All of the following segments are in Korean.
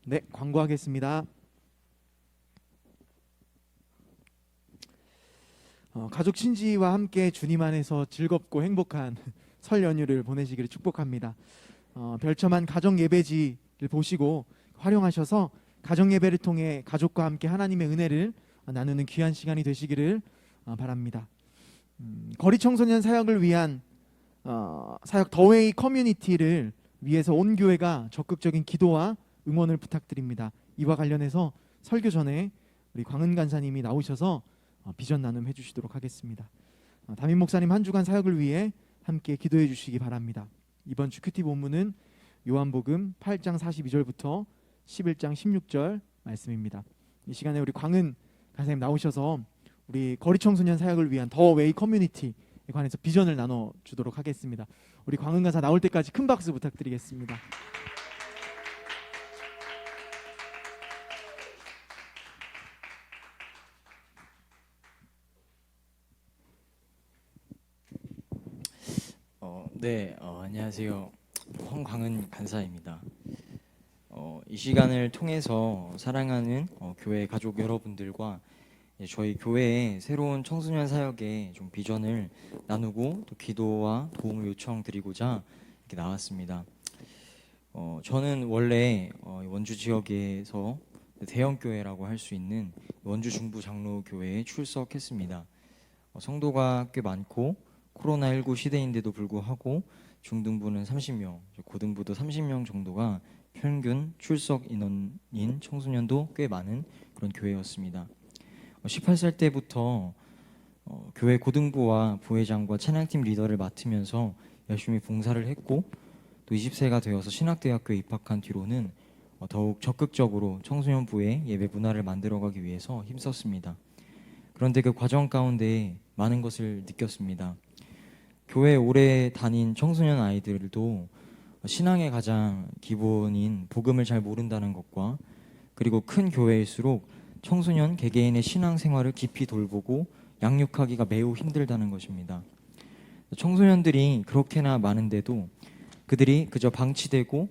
네, 광고하겠습니다. 가족 친지와 함께 주님 안에서 즐겁고 행복한 설 연휴를 보내시기를 축복합니다. 별첨한 가정 예배지를 보시고 활용하셔서 가정 예배를 통해 가족과 함께 하나님의 은혜를 나누는 귀한 시간이 되시기를 바랍니다. 거리 청소년 사역을 위한 사역 더웨이 커뮤니티를 위해서 온 교회가 적극적인 기도와 응원을 부탁드립니다. 이와 관련해서 설교 전에 우리 광은 간사님이 나오셔서 비전 나눔 해주시도록 하겠습니다. 담임 목사님 한 주간 사역을 위해 함께 기도해 주시기 바랍니다. 이번 주 큐티 본문은 요한복음 8장 42절부터 11장 16절 말씀입니다. 이 시간에 우리 광은 간사님 나오셔서 우리 거리 청소년 사역을 위한 더 웨이 커뮤니티에 관해서 비전을 나눠 주도록 하겠습니다. 우리 광은 간사 나올 때까지 큰 박수 부탁드리겠습니다. 안녕하세요. 황광은 간사입니다. 이 시간을 통해서 사랑하는 교회 가족 여러분들과 저희 교회의 새로운 청소년 사역의 좀 비전을 나누고 또 기도와 도움을 요청드리고자 이렇게 나왔습니다. 저는 원래 원주 지역에서 대형 교회라고 할 수 있는 원주 중부 장로교회에 출석했습니다. 성도가 꽤 많고 코로나19 시대인데도 불구하고 중등부는 30명, 고등부도 30명 정도가 평균 출석 인원인 청소년도 꽤 많은 그런 교회였습니다. 18살 때부터 교회 고등부와 부회장과 찬양팀 리더를 맡으면서 열심히 봉사를 했고 또 20세가 되어서 신학대학교에 입학한 뒤로는 더욱 적극적으로 청소년부의 예배 문화를 만들어가기 위해서 힘썼습니다. 그런데 그 과정 가운데 많은 것을 느꼈습니다. 교회 오래 다닌 청소년 아이들도 신앙의 가장 기본인 복음을 잘 모른다는 것과 그리고 큰 교회일수록 청소년 개개인의 신앙 생활을 깊이 돌보고 양육하기가 매우 힘들다는 것입니다. 청소년들이 그렇게나 많은데도 그들이 그저 방치되고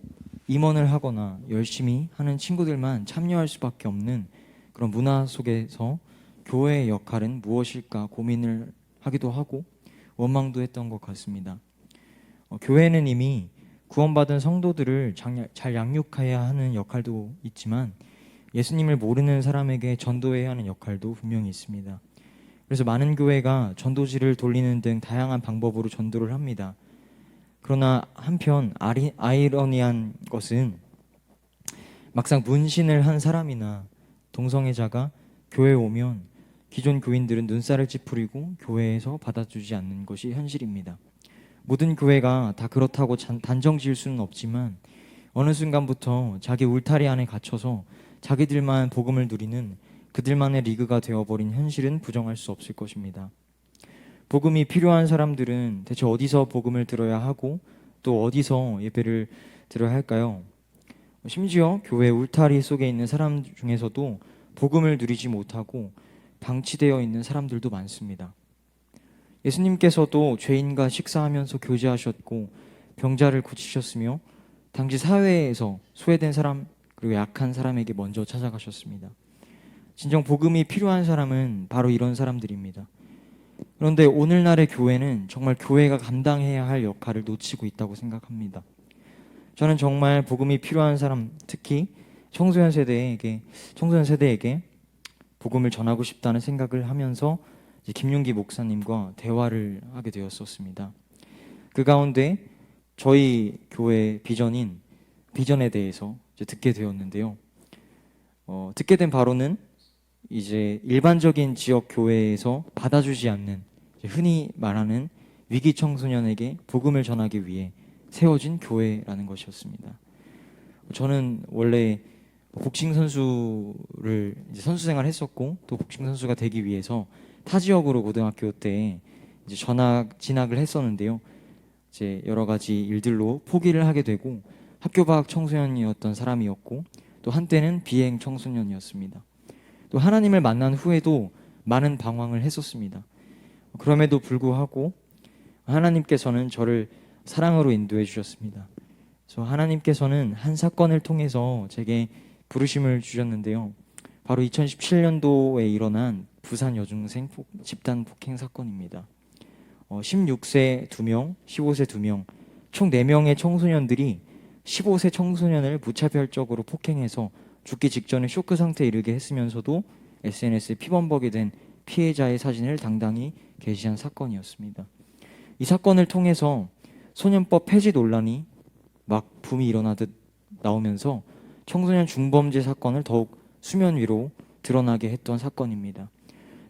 임원을 하거나 열심히 하는 친구들만 참여할 수밖에 없는 그런 문화 속에서 교회의 역할은 무엇일까 고민을 하기도 하고 원망도 했던 것 같습니다. 교회는 이미 구원받은 성도들을 잘 양육해야 하는 역할도 있지만 예수님을 모르는 사람에게 전도해야 하는 역할도 분명히 있습니다. 그래서 많은 교회가 전도지를 돌리는 등 다양한 방법으로 전도를 합니다. 그러나 한편 아이러니한 것은 막상 문신을 한 사람이나 동성애자가 교회에 오면 기존 교인들은 눈살을 찌푸리고 교회에서 받아주지 않는 것이 현실입니다. 모든 교회가 다 그렇다고 단정 지을 수는 없지만 어느 순간부터 자기 울타리 안에 갇혀서 자기들만 복음을 누리는 그들만의 리그가 되어버린 현실은 부정할 수 없을 것입니다. 복음이 필요한 사람들은 대체 어디서 복음을 들어야 하고 또 어디서 예배를 드려야 할까요? 심지어 교회 울타리 속에 있는 사람 중에서도 복음을 누리지 못하고 방치되어 있는 사람들도 많습니다. 예수님께서도 죄인과 식사하면서 교제하셨고 병자를 고치셨으며 당시 사회에서 소외된 사람 그리고 약한 사람에게 먼저 찾아가셨습니다. 진정 복음이 필요한 사람은 바로 이런 사람들입니다. 그런데 오늘날의 교회는 정말 교회가 감당해야 할 역할을 놓치고 있다고 생각합니다. 저는 정말 복음이 필요한 사람, 특히 청소년 세대에게 복음을 전하고 싶다는 생각을 하면서 김윤기 목사님과 대화를 하게 되었었습니다. 그 가운데 저희 교회 비전에 대해서 듣게 되었는데요. 듣게 된 바로는 이제 일반적인 지역 교회에서 받아주지 않는 흔히 말하는 위기 청소년에게 복음을 전하기 위해 세워진 교회라는 것이었습니다. 저는 원래 복싱 선수를 이제 선수 생활을 했었고 또 복싱 선수가 되기 위해서 타 지역으로 고등학교 때 이제 진학을 했었는데요. 이제 여러 가지 일들로 포기를 하게 되고 학교 밖 청소년이었던 사람이었고 또 한때는 비행 청소년이었습니다. 또 하나님을 만난 후에도 많은 방황을 했었습니다. 그럼에도 불구하고 하나님께서는 저를 사랑으로 인도해 주셨습니다. 그래서 하나님께서는 한 사건을 통해서 제게 부르심을 주셨는데요. 바로 2017년도에 일어난 부산 여중생 집단 폭행 사건입니다. 16세 2명, 15세 2명, 총 4명의 청소년들이 15세 청소년을 무차별적으로 폭행해서 죽기 직전에 쇼크 상태에 이르게 했으면서도 SNS에 피범벅이 된 피해자의 사진을 당당히 게시한 사건이었습니다. 이 사건을 통해서 소년법 폐지 논란이 막 붐이 일어나듯 나오면서 청소년 중범죄 사건을 더욱 수면 위로 드러나게 했던 사건입니다.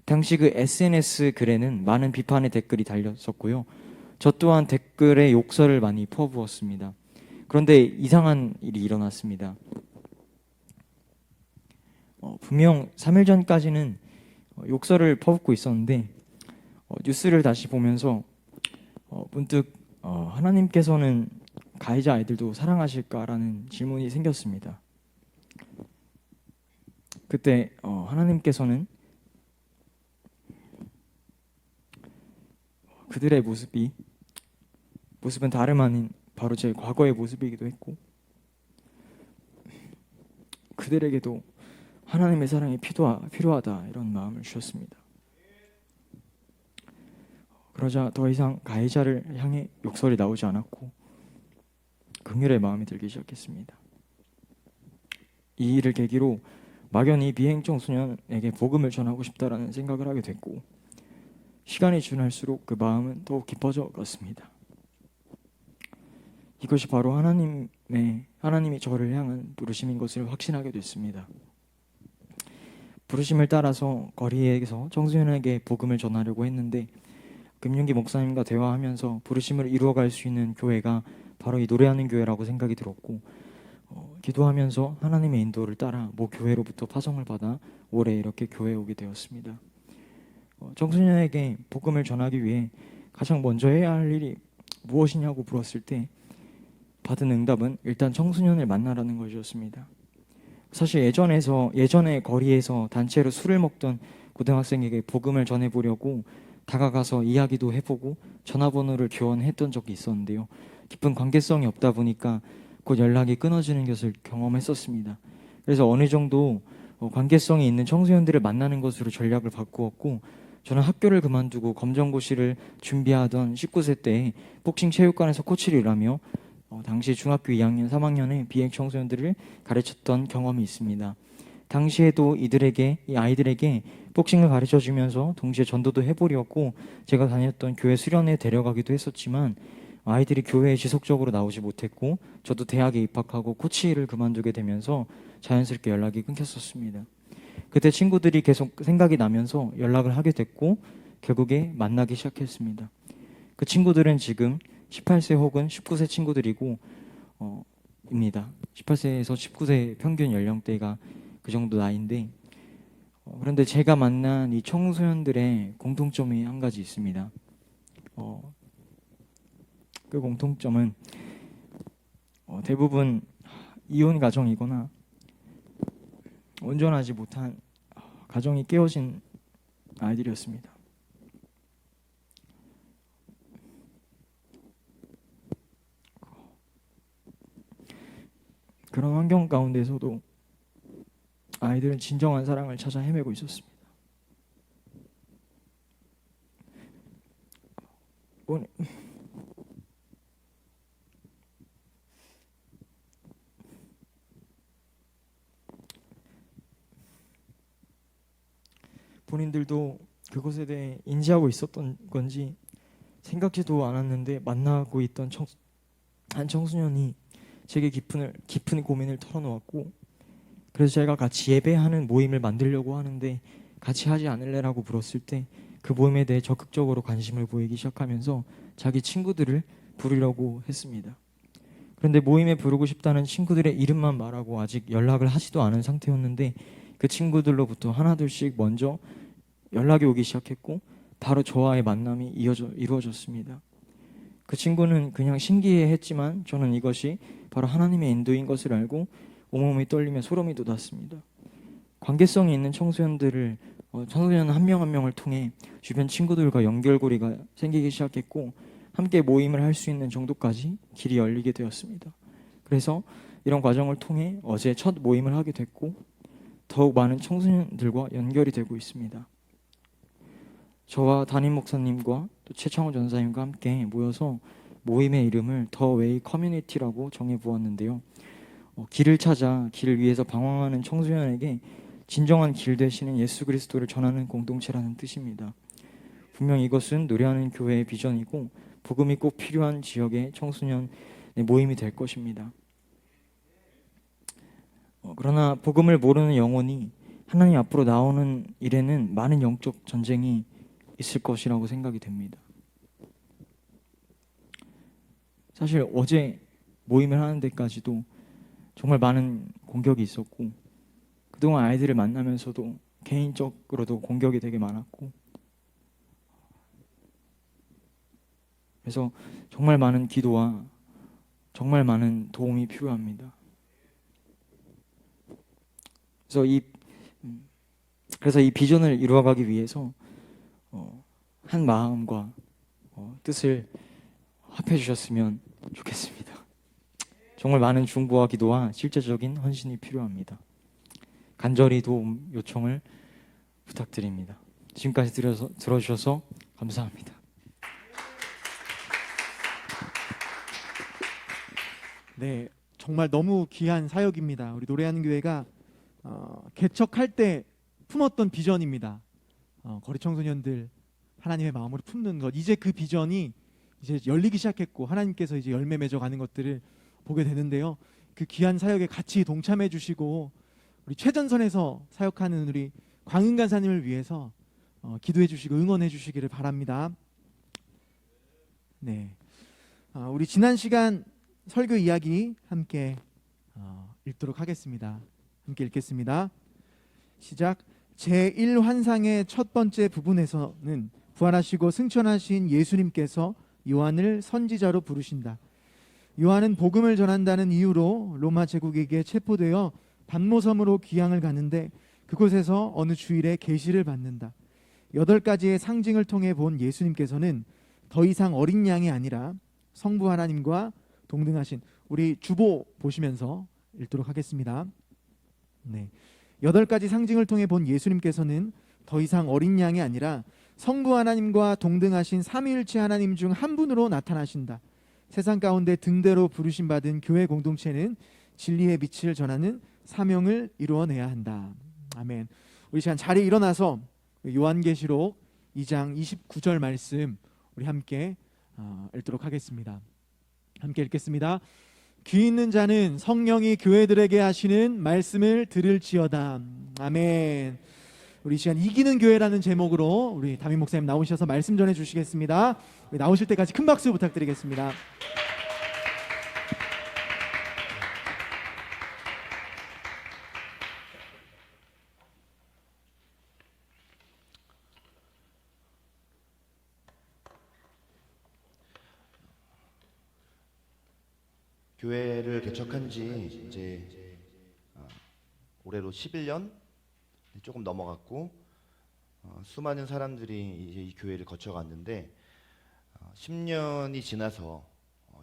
당시 그 SNS 글에는 많은 비판의 댓글이 달렸었고요. 저 또한 댓글에 욕설을 많이 퍼부었습니다. 그런데 이상한 일이 일어났습니다. 분명 3일 전까지는 욕설을 퍼붓고 있었는데 뉴스를 다시 보면서 문득 하나님께서는 가해자 아이들도 사랑하실까라는 질문이 생겼습니다. 그때 하나님께서는 그들의 모습은 다름 아닌 바로 제 과거의 모습이기도 했고 그들에게도 하나님의 사랑이 필요하다 이런 마음을 주셨습니다. 그러자 더 이상 가해자를 향해 욕설이 나오지 않았고 긍휼의 마음이 들기 시작했습니다. 이 일을 계기로 막연히 비행 청소년에게 복음을 전하고 싶다라는 생각을 하게 됐고 시간이 지날수록 그 마음은 더욱 깊어져 갔습니다. 이것이 바로 하나님이 저를 향한 부르심인 것을 확신하게 됐습니다. 부르심을 따라서 거리에서 청소년에게 복음을 전하려고 했는데 금융기 목사님과 대화하면서 부르심을 이루어갈 수 있는 교회가 바로 이 노래하는 교회라고 생각이 들었고 기도하면서 하나님의 인도를 따라 모 교회로부터 파송을 받아 올해 이렇게 교회에 오게 되었습니다. 청소년에게 복음을 전하기 위해 가장 먼저 해야 할 일이 무엇이냐고 물었을 때 받은 응답은 일단 청소년을 만나라는 것이었습니다. 사실 예전에 거리에서 단체로 술을 먹던 고등학생에게 복음을 전해보려고 다가가서 이야기도 해보고 전화번호를 교환했던 적이 있었는데요. 깊은 관계성이 없다 보니까 곧 연락이 끊어지는 것을 경험했었습니다. 그래서 어느 정도 관계성이 있는 청소년들을 만나는 것으로 전략을 바꾸었고 저는 학교를 그만두고 검정고시를 준비하던 19세 때 복싱 체육관에서 코치를 일하며 당시 중학교 2학년, 3학년의 비행 청소년들을 가르쳤던 경험이 있습니다. 당시에도 이 아이들에게 복싱을 가르쳐주면서 동시에 전도도 해보려고 제가 다녔던 교회 수련회에 데려가기도 했었지만 아이들이 교회에 지속적으로 나오지 못했고 저도 대학에 입학하고 코치를 그만두게 되면서 자연스럽게 연락이 끊겼었습니다. 그때 친구들이 계속 생각이 나면서 연락을 하게 됐고 결국에 만나기 시작했습니다. 그 친구들은 지금 18세 혹은 19세 친구들이고 입니다. 18세에서 19세 평균 연령대가 그 정도 나이인데 그런데 제가 만난 이 청소년들의 공통점이 한 가지 있습니다. 그 공통점은 대부분 이혼 가정이거나 온전하지 못한 가정이 깨어진 아이들이었습니다. 그런 환경 가운데서도 아이들은 진정한 사랑을 찾아 헤매고 있었습니다. 본인들도 그것에 대해 인지하고 있었던 건지 생각지도 않았는데 만나고 있던 한 청소년이 제게 깊은 고민을 털어놓았고 그래서 제가 같이 예배하는 모임을 만들려고 하는데 같이 하지 않을래라고 물었을 때 그 모임에 대해 적극적으로 관심을 보이기 시작하면서 자기 친구들을 부르려고 했습니다. 그런데 모임에 부르고 싶다는 친구들의 이름만 말하고 아직 연락을 하지도 않은 상태였는데 그 친구들로부터 하나둘씩 먼저 연락이 오기 시작했고 바로 저와의 만남이 이루어졌습니다. 그 친구는 그냥 신기해했지만 저는 이것이 바로 하나님의 인도인 것을 알고 온몸이 떨리며 소름이 돋았습니다. 관계성이 있는 청소년 한 명 한 명을 통해 주변 친구들과 연결고리가 생기기 시작했고 함께 모임을 할 수 있는 정도까지 길이 열리게 되었습니다. 그래서 이런 과정을 통해 어제 첫 모임을 하게 됐고 더욱 많은 청소년들과 연결이 되고 있습니다. 저와 담임 목사님과 또 최창호 전사님과 함께 모여서 모임의 이름을 더 웨이 커뮤니티라고 정해 보았는데요. 길을 찾아 길을 위해서 방황하는 청소년에게 진정한 길 되시는 예수 그리스도를 전하는 공동체라는 뜻입니다. 분명 이것은 노래하는 교회의 비전이고 복음이 꼭 필요한 지역의 청소년의 모임이 될 것입니다. 그러나 복음을 모르는 영혼이 하나님 앞으로 나오는 일에는 많은 영적 전쟁이 있을 것이라고 생각이 됩니다. 사실 어제 모임을 하는 데까지도 정말 많은 공격이 있었고 그동안 아이들을 만나면서도 개인적으로도 공격이 되게 많았고 그래서 정말 많은 기도와 정말 많은 도움이 필요합니다. 그래서 이 비전을 이루어가기 위해서 한 마음과 뜻을 합해 주셨으면 좋겠습니다. 정말 많은 중보와 기도와 실제적인 헌신이 필요합니다. 간절히 도움 요청을 부탁드립니다. 지금까지 들어주셔서 감사합니다. 네, 정말 너무 귀한 사역입니다. 우리 노래하는 교회가 개척할 때 품었던 비전입니다. 거리 청소년들 하나님의 마음으로 품는 것. 이제 그 비전이 이제 열리기 시작했고 하나님께서 이제 열매 맺어가는 것들을 보게 되는데요. 그 귀한 사역에 같이 동참해 주시고 우리 최전선에서 사역하는 우리 광은 간사님을 위해서 기도해 주시고 응원해 주시기를 바랍니다. 네, 우리 지난 시간 설교 이야기 함께 읽도록 하겠습니다. 함께 읽겠습니다. 시작. 제1환상의 첫 번째 부분에서는 부활하시고 승천하신 예수님께서 요한을 선지자로 부르신다. 요한은 복음을 전한다는 이유로 로마 제국에게 체포되어 반모섬으로 귀향을 가는데 그곳에서 어느 주일에 계시를 받는다. 8가지의 상징을 통해 본 예수님께서는 더 이상 어린 양이 아니라 성부 하나님과 동등하신, 우리 주보 보시면서 읽도록 하겠습니다. 네, 8가지 상징을 통해 본 예수님께서는 더 이상 어린 양이 아니라 성부 하나님과 동등하신 삼위일체 하나님 중 한 분으로 나타나신다. 세상 가운데 등대로 부르심 받은 교회 공동체는 진리의 빛을 전하는 사명을 이루어내야 한다. 아멘. 우리 시간 자리에 일어나서 요한계시록 2장 29절 말씀 우리 함께 읽도록 하겠습니다. 함께 읽겠습니다. 귀 있는 자는 성령이 교회들에게 하시는 말씀을 들을지어다. 아멘. 우리 시간 이기는 교회라는 제목으로 우리 담임 목사님 나오셔서 말씀 전해 주시겠습니다. 나오실 때까지 큰 박수 부탁드리겠습니다. 교회를 개척한 지 이제 올해로 11년 조금 넘어갔고 수많은 사람들이 이제 이 교회를 거쳐갔는데 10년이 지나서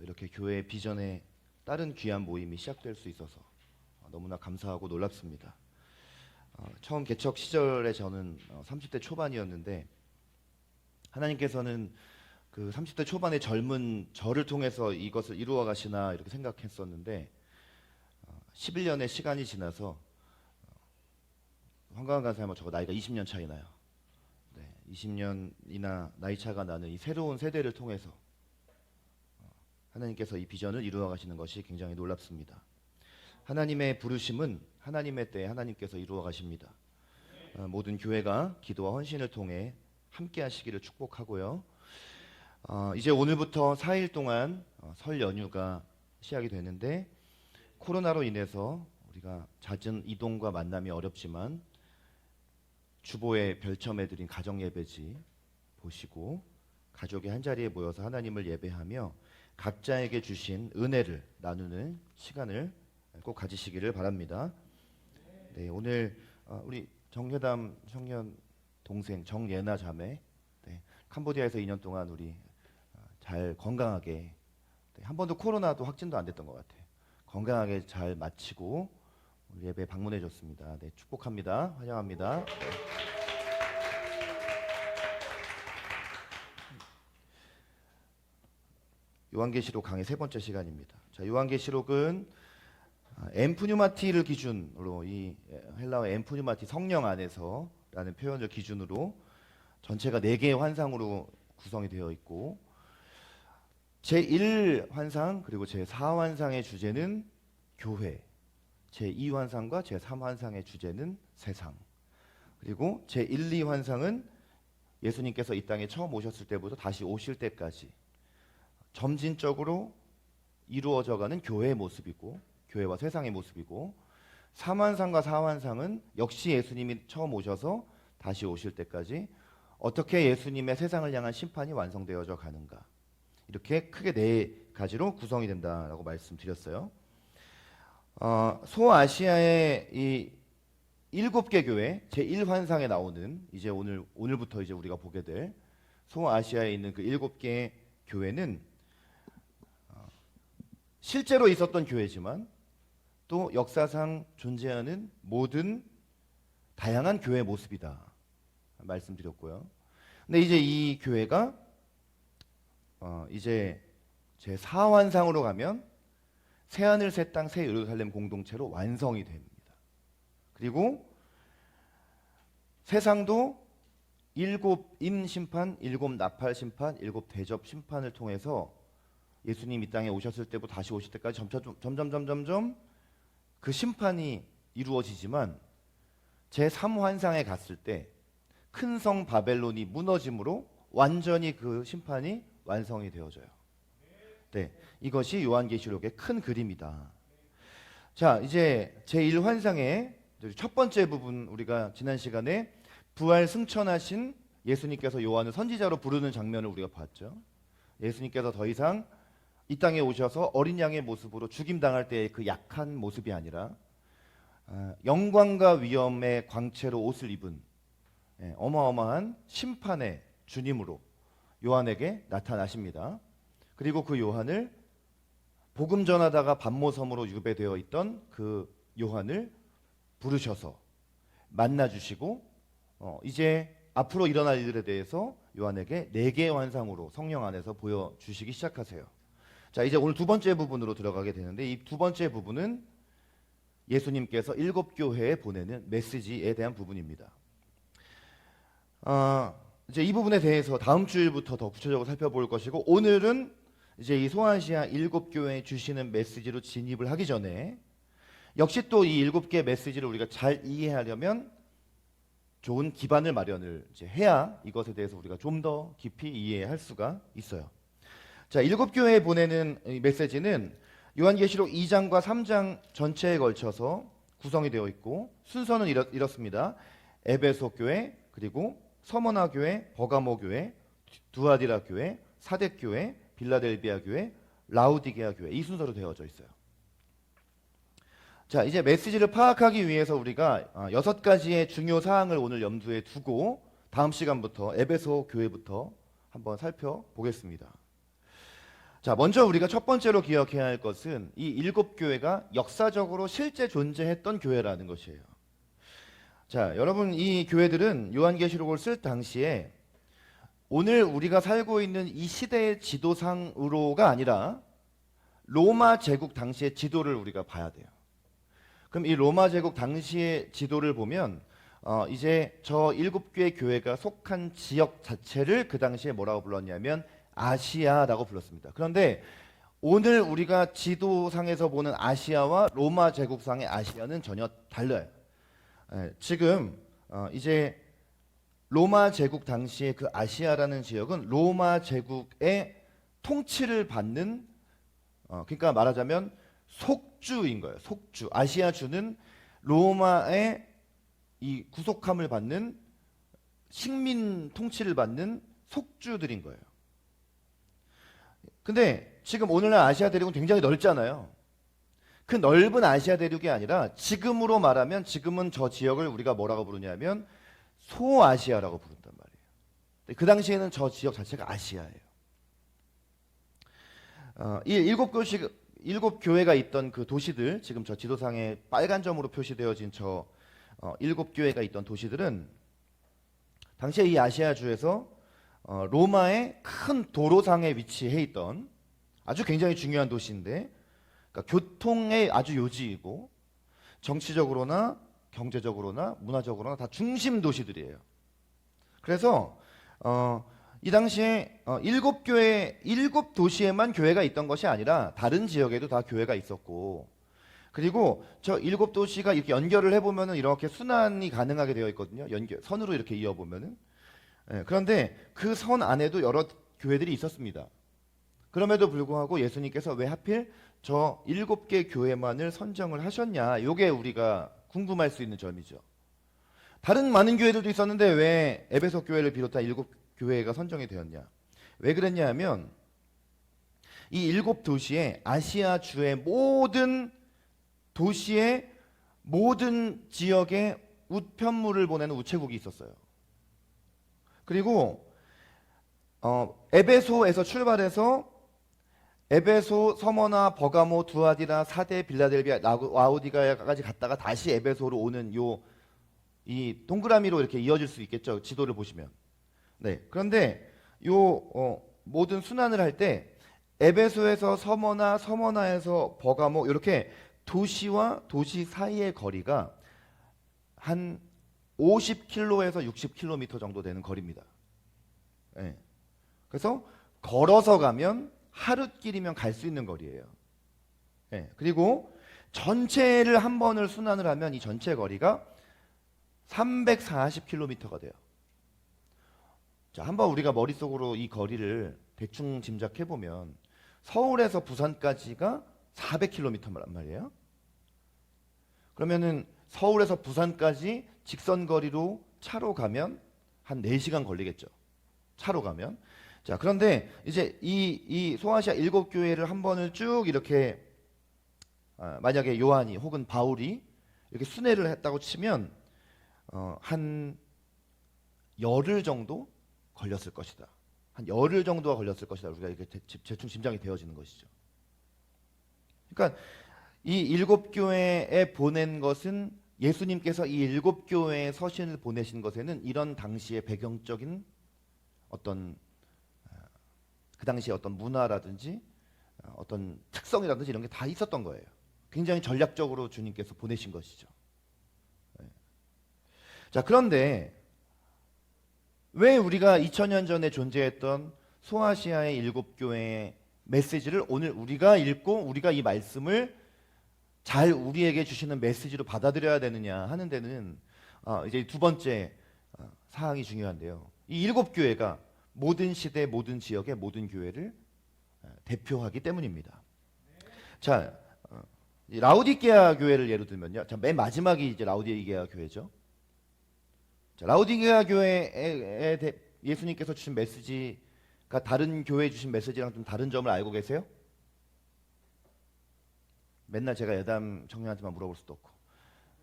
이렇게 교회 비전에 다른 귀한 모임이 시작될 수 있어서 너무나 감사하고 놀랍습니다. 처음 개척 시절에 저는 30대 초반이었는데 하나님께서는 그 30대 초반의 젊은 저를 통해서 이것을 이루어 가시나 이렇게 생각했었는데 11년의 시간이 지나서 황가은 간사님은 저가 나이가 20년 차이 나요. 네, 20년이나 나이 차가 나는 이 새로운 세대를 통해서 하나님께서 이 비전을 이루어 가시는 것이 굉장히 놀랍습니다. 하나님의 부르심은 하나님의 때에 하나님께서 이루어 가십니다. 모든 교회가 기도와 헌신을 통해 함께 하시기를 축복하고요. 이제 오늘부터 4일 동안 설 연휴가 시작이 되는데 코로나로 인해서 우리가 잦은 이동과 만남이 어렵지만 주보에 별첨해드린 가정예배지 보시고 가족이 한자리에 모여서 하나님을 예배하며 각자에게 주신 은혜를 나누는 시간을 꼭 가지시기를 바랍니다. 네, 오늘 우리 정회담 청년 동생 정예나 자매, 네, 캄보디아에서 2년 동안 우리 잘 건강하게, 네, 한 번도 코로나도 확진도 안 됐던 것 같아요. 건강하게 잘 마치고 우리 예배 방문해 줬습니다. 네, 축복합니다. 환영합니다. 요한계시록 강의 세 번째 시간입니다. 자, 요한계시록은 엠프뉴마티를 기준으로 이 헬라어 엠프뉴마티 성령 안에서라는 표현을 기준으로 전체가 4개의 환상으로 구성이 되어 있고 제1환상 그리고 제4환상의 주제는 교회, 제2환상과 제3환상의 주제는 세상, 그리고 제1, 2환상은 예수님께서 이 땅에 처음 오셨을 때부터 다시 오실 때까지 점진적으로 이루어져가는 교회의 모습이고 교회와 세상의 모습이고 3환상과 4환상은 역시 예수님이 처음 오셔서 다시 오실 때까지 어떻게 예수님의 세상을 향한 심판이 완성되어져 가는가, 이렇게 크게 4가지로 구성이 된다라고 말씀드렸어요. 소아시아의 이 7개 교회 제1환상에 나오는 이제 오늘부터 이제 우리가 보게 될 소아시아에 있는 그 7개 교회는 실제로 있었던 교회지만 또 역사상 존재하는 모든 다양한 교회의 모습이다 말씀드렸고요. 근데 이제 이 교회가 이제 제 4환상으로 가면 새하늘 새 땅 새 예루살렘 공동체로 완성이 됩니다. 그리고 세상도 7임 심판, 7 나팔 심판, 7 대접 심판을 통해서 예수님 이 땅에 오셨을 때부터 다시 오실 때까지 점점 그 심판이 이루어지지만 제3환상에 갔을 때 큰 성 바벨론이 무너짐으로 완전히 그 심판이 완성이 되어져요. 네, 이것이 요한계시록의 큰 그림이다. 자, 이제 제1환상의 첫 번째 부분, 우리가 지난 시간에 부활 승천하신 예수님께서 요한을 선지자로 부르는 장면을 우리가 봤죠. 예수님께서 더 이상 이 땅에 오셔서 어린 양의 모습으로 죽임당할 때의 그 약한 모습이 아니라 영광과 위엄의 광채로 옷을 입은 어마어마한 심판의 주님으로 요한에게 나타나십니다. 그리고 그 요한을 복음 전하다가 반모섬으로 유배되어 있던 그 요한을 부르셔서 만나주시고 이제 앞으로 일어날 일들에 대해서 요한에게 4개의 환상으로 성령 안에서 보여주시기 시작하세요. 자, 이제 오늘 두 번째 부분으로 들어가게 되는데 이 두 번째 부분은 예수님께서 7교회에 보내는 메시지에 대한 부분입니다. 이제 이 부분에 대해서 다음 주일부터 더 구체적으로 살펴볼 것이고, 오늘은 이제 이 소아시아 7교회에 주시는 메시지로 진입을 하기 전에 역시 또 이 7개의 메시지를 우리가 잘 이해하려면 좋은 기반을 마련을 이제 해야 이것에 대해서 우리가 좀 더 깊이 이해할 수가 있어요. 자, 7교회에 보내는 이 메시지는 요한계시록 2장과 3장 전체에 걸쳐서 구성이 되어 있고 순서는 이렇습니다. 에베소 교회, 그리고 서머나 교회, 버가모 교회, 두아디라 교회, 사뎃 교회, 빌라델비아 교회, 라우디게아 교회, 이 순서로 되어져 있어요. 자, 이제 메시지를 파악하기 위해서 우리가 6가지의 중요 사항을 오늘 염두에 두고 다음 시간부터 에베소 교회부터 한번 살펴보겠습니다. 자, 먼저 우리가 첫 번째로 기억해야 할 것은 이 7교회가 역사적으로 실제 존재했던 교회라는 것이에요. 자, 여러분, 이 교회들은 요한계시록을 쓸 당시에 오늘 우리가 살고 있는 이 시대의 지도상으로가 아니라 로마 제국 당시의 지도를 우리가 봐야 돼요. 그럼 이 로마 제국 당시의 지도를 보면 이제 저 7개의 교회가 속한 지역 자체를 그 당시에 뭐라고 불렀냐면 아시아라고 불렀습니다. 그런데 오늘 우리가 지도상에서 보는 아시아와 로마 제국상의 아시아는 전혀 달라요. 지금 이제 로마 제국 당시의 그 아시아라는 지역은 로마 제국의 통치를 받는 그러니까 말하자면 속주인 거예요. 속주. 아시아주는 로마의 이 구속함을 받는 식민 통치를 받는 속주들인 거예요. 근데 지금 오늘날 아시아 대륙은 굉장히 넓잖아요. 그 넓은 아시아 대륙이 아니라 지금으로 말하면 지금은 저 지역을 우리가 뭐라고 부르냐면 소아시아라고 부른단 말이에요. 그 당시에는 저 지역 자체가 아시아예요. 이 일곱 교회가 있던 그 도시들, 지금 저 지도상에 빨간 점으로 표시되어진 저 일곱 교회가 있던 도시들은 당시에 이 아시아주에서 로마의 큰 도로상에 위치해 있던 아주 굉장히 중요한 도시인데, 그러니까 교통의 아주 요지이고 정치적으로나 경제적으로나 문화적으로나 다 중심 도시들이에요. 그래서 이 당시에 일곱 교회, 일곱 도시에만 교회가 있던 것이 아니라 다른 지역에도 다 교회가 있었고, 그리고 저 일곱 도시가 이렇게 연결을 해보면은 이렇게 순환이 가능하게 되어 있거든요. 선으로 이렇게 이어보면은. 예, 그런데 그 선 안에도 여러 교회들이 있었습니다. 그럼에도 불구하고 예수님께서 왜 하필 저 일곱 개 교회만을 선정을 하셨냐? 이게 우리가 궁금할 수 있는 점이죠. 다른 많은 교회들도 있었는데 왜 에베소 교회를 비롯한 일곱 교회가 선정이 되었냐? 왜 그랬냐 하면 이 일곱 도시에 아시아 주의 모든 도시의 모든 지역에 우편물을 보내는 우체국이 있었어요. 그리고 에베소에서 출발해서 에베소, 서머나, 버가모, 두아디라, 사데, 빌라델비아, 라우디가야까지 갔다가 다시 에베소로 오는 이 동그라미로 이렇게 이어질 수 있겠죠. 지도를 보시면. 네. 그런데 모든 순환을 할 때 에베소에서 서머나, 서머나에서 버가모 이렇게 도시와 도시 사이의 거리가 한 50km에서 60km 정도 되는 거리입니다. 네. 그래서 걸어서 가면 하루길이면 갈 수 있는 거리예요. 네. 그리고 전체를 한 번을 순환을 하면 이 전체 거리가 340km가 돼요. 자, 한번 우리가 머릿속으로 이 거리를 대충 짐작해 보면 서울에서 부산까지가 400km란 말이에요. 그러면은 서울에서 부산까지 직선 거리로 차로 가면 한 4시간 걸리겠죠. 차로 가면. 자, 그런데 이제 이 소아시아 일곱 교회를 한 번을 쭉 이렇게 만약에 요한이 혹은 바울이 이렇게 순회를 했다고 치면 한 열흘 정도 걸렸을 것이다. 한 열흘 정도가 걸렸을 것이다. 우리가 이렇게 대충 짐작이 되어지는 것이죠. 그러니까 이 일곱 교회에 보낸 것은 예수님께서 이 일곱 교회의 서신을 보내신 것에는 이런 당시의 배경적인 어떤 그 당시의 어떤 문화라든지 어떤 특성이라든지 이런 게 다 있었던 거예요. 굉장히 전략적으로 주님께서 보내신 것이죠. 자, 그런데 왜 우리가 2000년 전에 존재했던 소아시아의 일곱 교회의 메시지를 오늘 우리가 읽고 우리가 이 말씀을 잘 우리에게 주시는 메시지로 받아들여야 되느냐 하는 데는 이제 두 번째 사항이 중요한데요. 이 일곱 교회가 모든 시대, 모든 지역의 모든 교회를 대표하기 때문입니다. 자, 라우디게아 교회를 예로 들면요. 자, 맨 마지막이 이제 라우디게아 교회죠. 자, 라우디게아 교회에 예수님께서 주신 메시지가 다른 교회에 주신 메시지랑 좀 다른 점을 알고 계세요? 맨날 제가 여담 청년한테만 물어볼 수도 없고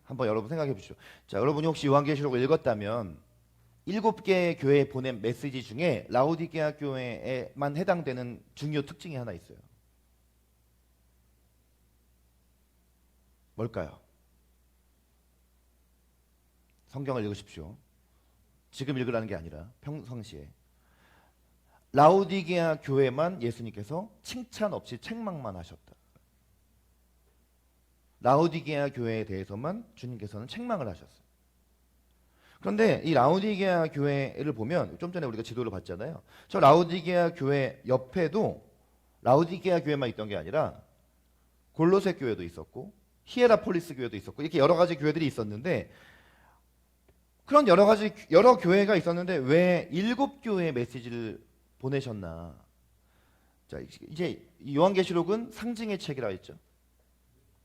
한번 여러분 생각해 보시죠. 자, 여러분이 혹시 요한계시록을 읽었다면 7개의 교회에 보낸 메시지 중에 라우디게아 교회에만 해당되는 중요 특징이 하나 있어요. 뭘까요? 성경을 읽으십시오. 지금 읽으라는 게 아니라 평상시에. 라우디게아 교회만 예수님께서 칭찬 없이 책망만 하셨다. 라우디게아 교회에 대해서만 주님께서는 책망을 하셨어요. 그런데 이 라우디게아 교회를 보면 좀 전에 우리가 지도를 봤잖아요. 저 라우디게아 교회 옆에도 라우디게아 교회만 있던 게 아니라 골로새 교회도 있었고 히에라폴리스 교회도 있었고 이렇게 여러 가지 교회들이 있었는데 그런 여러 교회가 있었는데 왜 7교회의 메시지를 보내셨나? 자, 이제 요한계시록은 상징의 책이라고 했죠.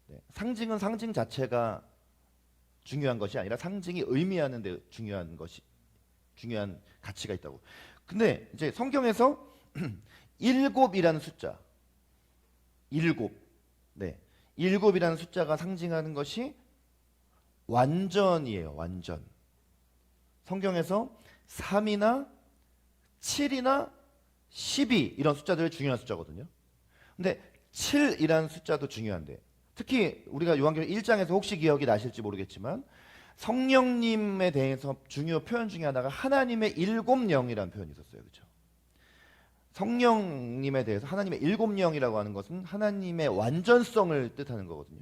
네, 상징은 상징 자체가 중요한 것이 아니라 상징이 의미하는 데 중요한 가치가 있다고. 근데 이제 성경에서 7이라는 숫자, 7, 네, 7이라는 숫자가 상징하는 것이 완전이에요. 완전. 성경에서 3이나 7이나 12 이런 숫자들이 중요한 숫자거든요. 근데 7이라는 숫자도 중요한데 특히 우리가 요한계시록 1장에서 혹시 기억이 나실지 모르겠지만 성령님에 대해서 중요 표현 중에 하나가 하나님의 일곱 영이라는 표현이 있었어요. 그렇죠? 성령님에 대해서 하나님의 일곱 영이라고 하는 것은 하나님의 완전성을 뜻하는 거거든요.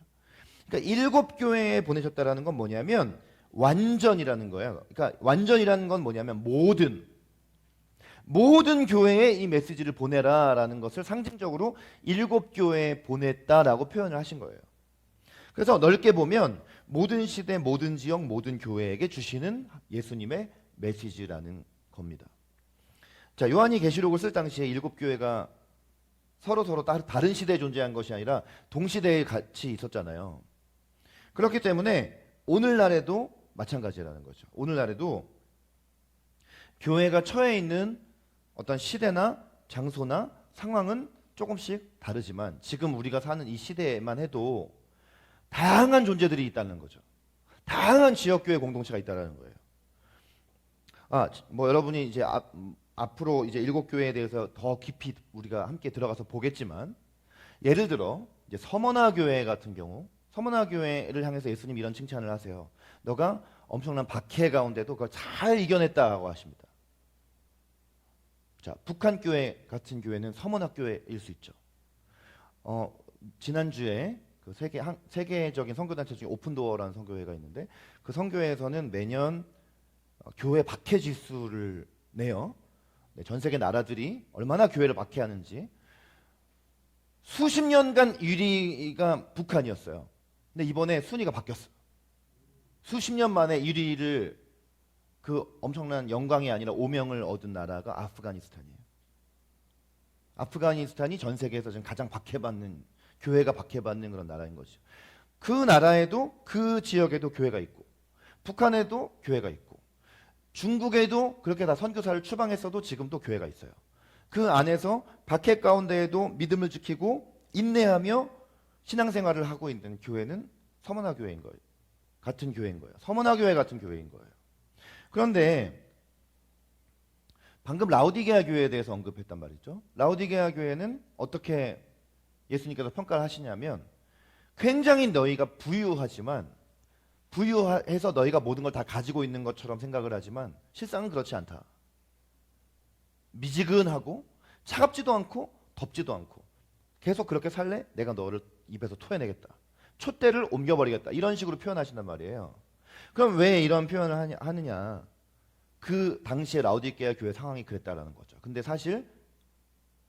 그러니까 일곱 교회에 보내셨다라는 건 뭐냐면 완전이라는 거예요. 그러니까 완전이라는 건 뭐냐면 모든 교회에 이 메시지를 보내라라는 것을 상징적으로 일곱 교회에 보냈다라고 표현을 하신 거예요. 그래서 넓게 보면 모든 시대, 모든 지역, 모든 교회에게 주시는 예수님의 메시지라는 겁니다. 자, 요한이 계시록을 쓸 당시에 일곱 교회가 서로 다른 시대에 존재한 것이 아니라 동시대에 같이 있었잖아요. 그렇기 때문에 오늘날에도 마찬가지라는 거죠. 오늘날에도 교회가 처해 있는 어떤 시대나 장소나 상황은 조금씩 다르지만 지금 우리가 사는 이 시대에만 해도 다양한 존재들이 있다는 거죠. 다양한 지역교회 공동체가 있다는 거예요. 뭐 여러분이 이제 앞으로 이제 일곱 교회에 대해서 더 깊이 우리가 함께 들어가서 보겠지만 예를 들어 이제 서머나 교회 같은 경우 서머나 교회를 향해서 예수님 이런 칭찬을 하세요. 너가 엄청난 박해 가운데도 그걸 잘 이겨냈다고 하십니다. 자, 북한 교회 같은 교회는 서머나 교회일 수 있죠. 지난주에 그 세계적인 선교단체 중에 오픈도어라는 선교회가 있는데 그 선교회에서는 매년 교회 박해 지수를 내요. 전 세계 나라들이 얼마나 교회를 박해하는지 수십 년간 1위가 북한이었어요. 근데 이번에 순위가 바뀌었어요. 수십 년 만에 1위를 그 엄청난 영광이 아니라 오명을 얻은 나라가 아프가니스탄이에요. 아프가니스탄이 전 세계에서 지금 가장 박해받는 교회가 박해받는 그런 나라인 거죠. 그 나라에도 그 지역에도 교회가 있고 북한에도 교회가 있고 중국에도 그렇게 다 선교사를 추방했어도 지금도 교회가 있어요. 그 안에서 박해 가운데에도 믿음을 지키고 인내하며 신앙생활을 하고 있는 교회는 서머나 교회인 거예요. 같은 교회인 거예요. 서머나 교회 같은 교회인 거예요. 그런데 방금 라오디게아 교회에 대해서 언급했단 말이죠. 라오디게아 교회는 어떻게 예수님께서 평가를 하시냐면 굉장히 너희가 부유하지만 부유해서 너희가 모든 걸 다 가지고 있는 것처럼 생각을 하지만 실상은 그렇지 않다. 미지근하고 차갑지도 않고 덥지도 않고 계속 그렇게 살래? 내가 너를 입에서 토해내겠다. 촛대를 옮겨버리겠다. 이런 식으로 표현하신단 말이에요. 그럼 왜 이런 표현을 하느냐? 그 당시에 라오디게아 교회 상황이 그랬다라는 거죠. 근데 사실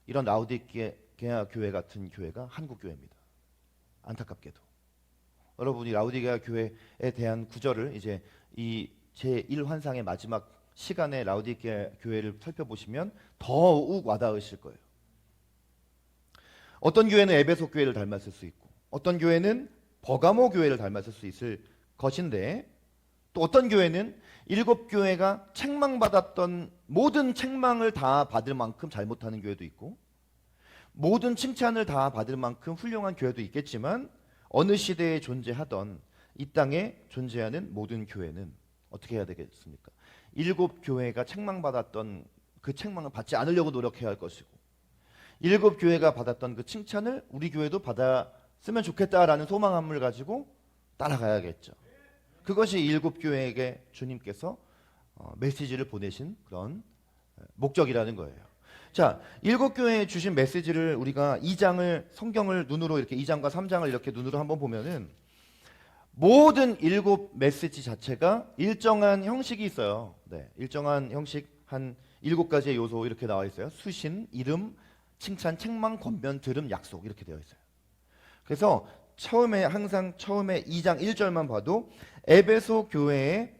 이런 라오디게아 교회 같은 교회가 한국 교회입니다. 안타깝게도. 여러분이 라오디게아 교회에 대한 구절을 이제 이 제1환상의 마지막 시간에 라오디게아 교회를 살펴보시면 더욱 와닿으실 거예요. 어떤 교회는 에베소 교회를 닮았을 수 있고 어떤 교회는 버가모 교회를 닮았을 수 있을 것인데 또 어떤 교회는 일곱 교회가 책망받았던 모든 책망을 다 받을 만큼 잘못하는 교회도 있고 모든 칭찬을 다 받을 만큼 훌륭한 교회도 있겠지만 어느 시대에 존재하던 이 땅에 존재하는 모든 교회는 어떻게 해야 되겠습니까? 일곱 교회가 책망받았던 그 책망을 받지 않으려고 노력해야 할 것이고 일곱 교회가 받았던 그 칭찬을 우리 교회도 받았으면 좋겠다라는 소망함을 가지고 따라가야겠죠. 그것이 일곱 교회에게 주님께서 메시지를 보내신 그런 목적이라는 거예요. 자, 일곱 교회에 주신 메시지를 우리가 2장을 성경을 눈으로 이렇게 2장과 3장을 이렇게 눈으로 한번 보면은 모든 일곱 메시지 자체가 일정한 형식이 있어요. 네, 일정한 형식 한 7가지의 요소 이렇게 나와 있어요. 수신, 이름, 칭찬, 책망, 권면, 들음, 약속 이렇게 되어 있어요. 그래서 항상 처음에 2장 1절만 봐도 에베소 교회의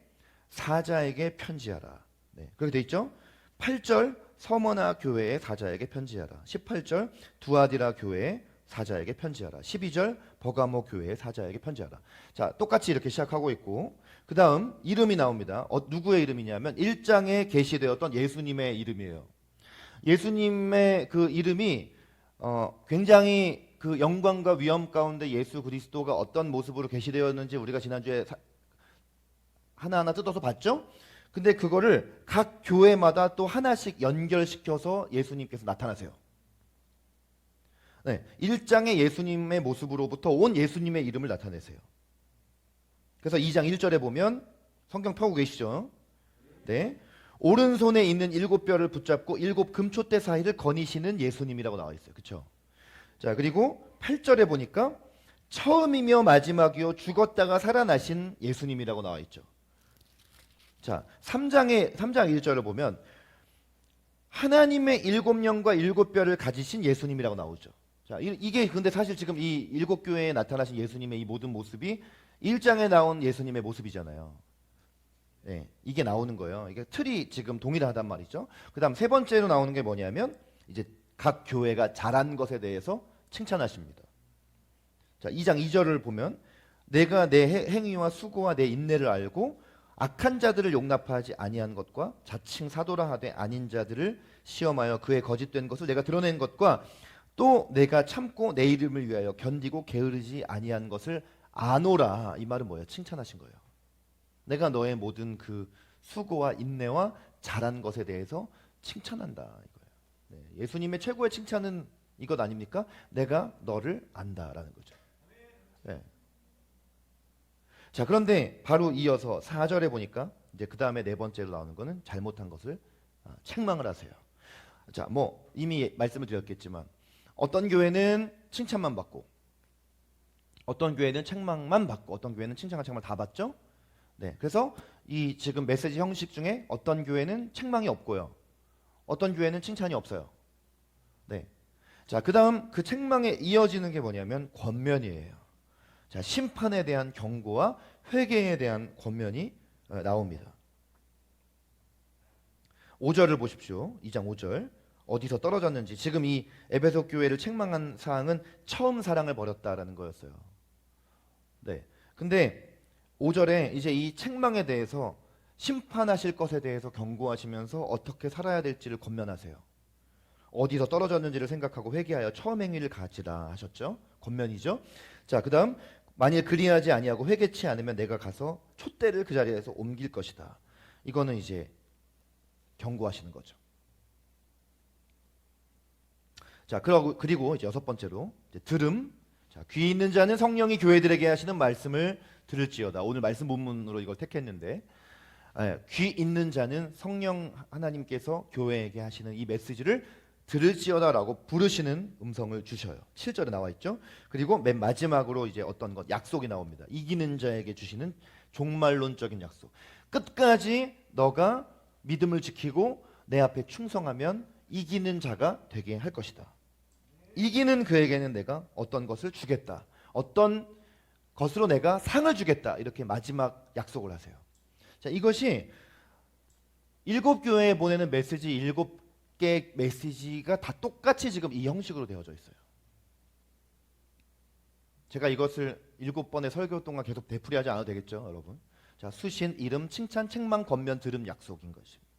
사자에게 편지하라. 네, 그렇게 돼 있죠. 8절 서머나 교회의 사자에게 편지하라. 18절 두아디라 교회의 사자에게 편지하라. 12절 버가모 교회의 사자에게 편지하라. 자, 똑같이 이렇게 시작하고 있고 그 다음 이름이 나옵니다. 누구의 이름이냐면 1장에 계시되었던 예수님의 이름이에요. 예수님의 그 이름이 굉장히 그 영광과 위엄 가운데 예수 그리스도가 어떤 모습으로 계시되었는지 우리가 지난주에 하나하나 뜯어서 봤죠? 근데 그거를 각 교회마다 또 하나씩 연결시켜서 예수님께서 나타나세요. 네, 1장의 예수님의 모습으로부터 온 예수님의 이름을 나타내세요. 그래서 2장 1절에 보면 성경 펴고 계시죠? 네. 오른손에 있는 7뼈를 붙잡고 7 금촛대 사이를 거니시는 예수님이라고 나와 있어요. 그렇죠? 자, 그리고 8절에 보니까 처음이며 마지막이요 죽었다가 살아나신 예수님이라고 나와 있죠. 자, 3장 1절을 보면 하나님의 7영과 7뼈를 가지신 예수님이라고 나오죠. 자, 이게 근데 사실 지금 이 7교회에 나타나신 예수님의 이 모든 모습이 1장에 나온 예수님의 모습이잖아요. 네, 이게 나오는 거예요. 이게 틀이 지금 동일하단 말이죠. 그다음 세 번째로 나오는 게 뭐냐면 이제 각 교회가 잘한 것에 대해서 칭찬하십니다. 자, 2장 2절을 보면 내가 내 행위와 수고와 내 인내를 알고 악한 자들을 용납하지 아니한 것과 자칭 사도라 하되 아닌 자들을 시험하여 그의 거짓된 것을 내가 드러낸 것과 또 내가 참고 내 이름을 위하여 견디고 게으르지 아니한 것을 아노라. 이 말은 뭐예요? 칭찬하신 거예요. 내가 너의 모든 그 수고와 인내와 잘한 것에 대해서 칭찬한다 이거예요. 네, 예수님의 최고의 칭찬은 이것 아닙니까? 내가 너를 안다라는 거죠. 네. 자, 그런데 바로 이어서 4절에 보니까 이제 그 다음에 네 번째로 나오는 거는 잘못한 것을 책망을 하세요. 자, 뭐 이미 말씀을 드렸겠지만 어떤 교회는 칭찬만 받고 어떤 교회는 책망만 받고 어떤 교회는 칭찬과 책망을 다 받죠. 네, 그래서 이 지금 메시지 형식 중에 어떤 교회는 책망이 없고요, 어떤 교회는 칭찬이 없어요. 네, 자, 그 다음 그 책망에 이어지는 게 뭐냐면 권면이에요. 자, 심판에 대한 경고와 회개에 대한 권면이 나옵니다. 5절을 보십시오. 2장 5절. 어디서 떨어졌는지. 지금 이 에베소 교회를 책망한 사항은 처음 사랑을 버렸다라는 거였어요. 네. 근데 5절에 이제 이 책망에 대해서 심판하실 것에 대해서 경고하시면서 어떻게 살아야 될지를 권면하세요. 어디서 떨어졌는지를 생각하고 회개하여 처음 행위를 가지라 하셨죠. 권면이죠. 자, 그다음 만일 그리하지 아니하고 회개치 않으면 내가 가서 촛대를 그 자리에서 옮길 것이다. 이거는 이제 경고하시는 거죠. 자, 그리고 이제 여섯 번째로 이제 들음. 자, 귀 있는 자는 성령이 교회들에게 하시는 말씀을 들을지어다. 오늘 말씀 본문으로 이걸 택했는데, 귀 있는 자는 성령 하나님께서 교회에게 하시는 이 메시지를 들을지어다라고 부르시는 음성을 주셔요. 7절에 나와 있죠. 그리고 맨 마지막으로 이제 어떤 것 약속이 나옵니다. 이기는 자에게 주시는 종말론적인 약속. 끝까지 너가 믿음을 지키고 내 앞에 충성하면 이기는 자가 되게 할 것이다. 이기는 그에게는 내가 어떤 것을 주겠다. 어떤 것으로 내가 상을 주겠다. 이렇게 마지막 약속을 하세요. 자, 이것이 7교회에 보내는 메시지 7개 메시지가 다 똑같이 지금 이 형식으로 되어져 있어요. 제가 이것을 7번의 설교 동안 계속 되풀이하지 않아도 되겠죠, 여러분. 자, 수신, 이름, 칭찬, 책망, 권면, 들음, 약속인 것입니다.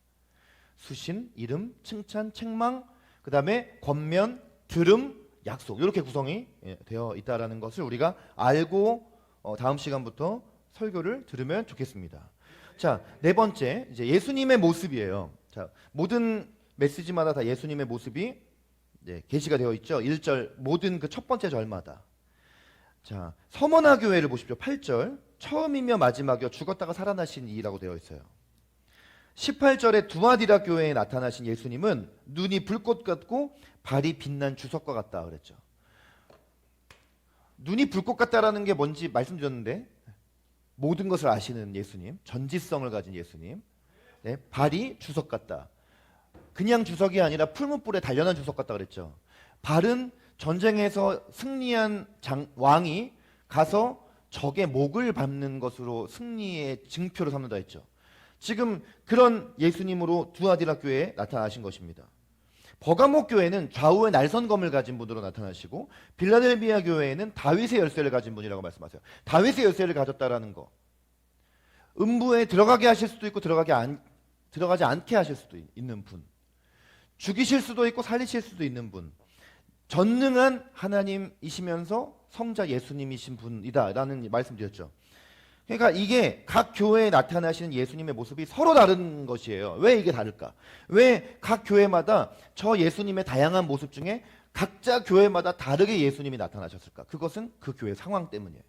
수신, 이름, 칭찬, 책망, 그 다음에 권면, 들음, 약속. 이렇게 구성이 되어 있다는 것을 우리가 알고 다음 시간부터 설교를 들으면 좋겠습니다. 자, 네 번째, 이제 예수님의 모습이에요. 자, 모든 메시지마다 다 예수님의 모습이 게시가 되어 있죠. 1절 모든 그 첫 번째 절마다. 자, 서머나 교회를 보십시오. 8절 처음이며 마지막이요 죽었다가 살아나신 이라고 되어 있어요. 18절에 두아디라 교회에 나타나신 예수님은 눈이 불꽃 같고 발이 빛난 주석과 같다 그랬죠. 눈이 불꽃 같다라는 게 뭔지 말씀드렸는데 모든 것을 아시는 예수님, 전지성을 가진 예수님. 네, 발이 주석 같다. 그냥 주석이 아니라 풀무불에 단련한 주석 같다 그랬죠. 발은 전쟁에서 승리한 왕이 가서 적의 목을 밟는 것으로 승리의 증표를 삼는다 했죠. 지금 그런 예수님으로 두아디라 교회에 나타나신 것입니다. 버가모 교회는 좌우에 날선검을 가진 분으로 나타나시고 빌라델비아 교회에는 다윗의 열쇠를 가진 분이라고 말씀하세요. 다윗의 열쇠를 가졌다라는 거. 음부에 들어가게 하실 수도 있고 들어가지 않게 하실 수도 있는 분. 죽이실 수도 있고 살리실 수도 있는 분. 전능한 하나님이시면서 성자 예수님이신 분이다라는 말씀드렸죠. 그러니까 이게 각 교회에 나타나시는 예수님의 모습이 서로 다른 것이에요. 왜 이게 다를까? 왜 각 교회마다 저 예수님의 다양한 모습 중에 각자 교회마다 다르게 예수님이 나타나셨을까? 그것은 그 교회 상황 때문이에요.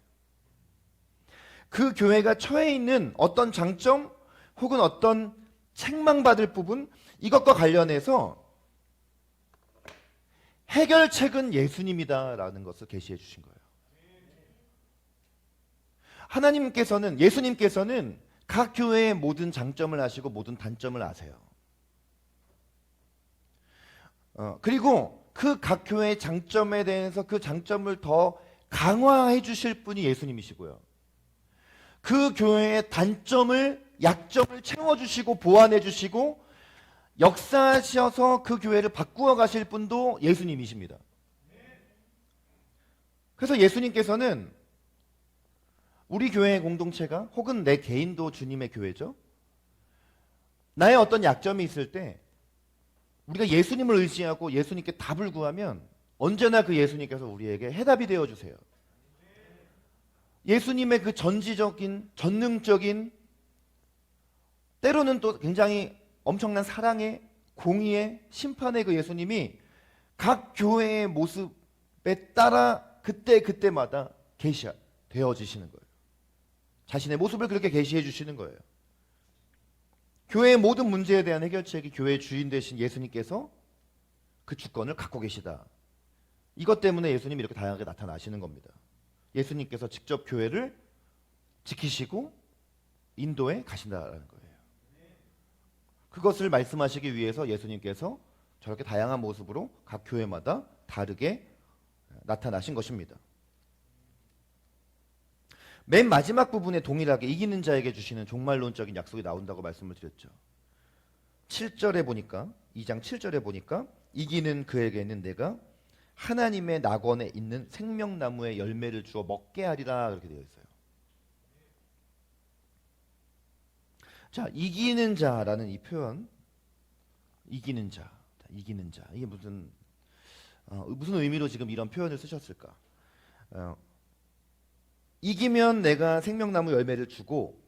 그 교회가 처해 있는 어떤 장점 혹은 어떤 책망받을 부분, 이것과 관련해서 해결책은 예수님이다라는 것을 계시해 주신 거예요. 하나님께서는, 예수님께서는 각 교회의 모든 장점을 아시고 모든 단점을 아세요. 그리고 그 각 교회의 장점에 대해서 그 장점을 더 강화해 주실 분이 예수님이시고요. 그 교회의 단점을, 약점을 채워주시고 보완해 주시고 역사하셔서 그 교회를 바꾸어 가실 분도 예수님이십니다. 그래서 예수님께서는 우리 교회의 공동체가 혹은 내 개인도 주님의 교회죠. 나의 어떤 약점이 있을 때 우리가 예수님을 의지하고 예수님께 답을 구하면 언제나 그 예수님께서 우리에게 해답이 되어 주세요. 예수님의 그 전지적인, 전능적인, 때로는 또 굉장히 엄청난 사랑의, 공의의, 심판의 그 예수님이 각 교회의 모습에 따라 그때마다 되어지시는 거예요. 자신의 모습을 그렇게 계시해 주시는 거예요. 교회의 모든 문제에 대한 해결책이 교회의 주인 되신 예수님께서 그 주권을 갖고 계시다. 이것 때문에 예수님이 이렇게 다양하게 나타나시는 겁니다. 예수님께서 직접 교회를 지키시고 인도에 가신다라는 거예요. 그것을 말씀하시기 위해서 예수님께서 저렇게 다양한 모습으로 각 교회마다 다르게 나타나신 것입니다. 맨 마지막 부분에 동일하게 이기는 자에게 주시는 종말론적인 약속이 나온다고 말씀을 드렸죠. 7절에 보니까, 2장 7절에 보니까 이기는 그에게는 내가 하나님의 낙원에 있는 생명나무의 열매를 주어 먹게 하리라, 그렇게 되어 있어요. 자, 이기는 자라는 이 표현, 이기는 자, 이게 무슨 의미로 지금 이런 표현을 쓰셨을까? 이기면 내가 생명나무 열매를 주고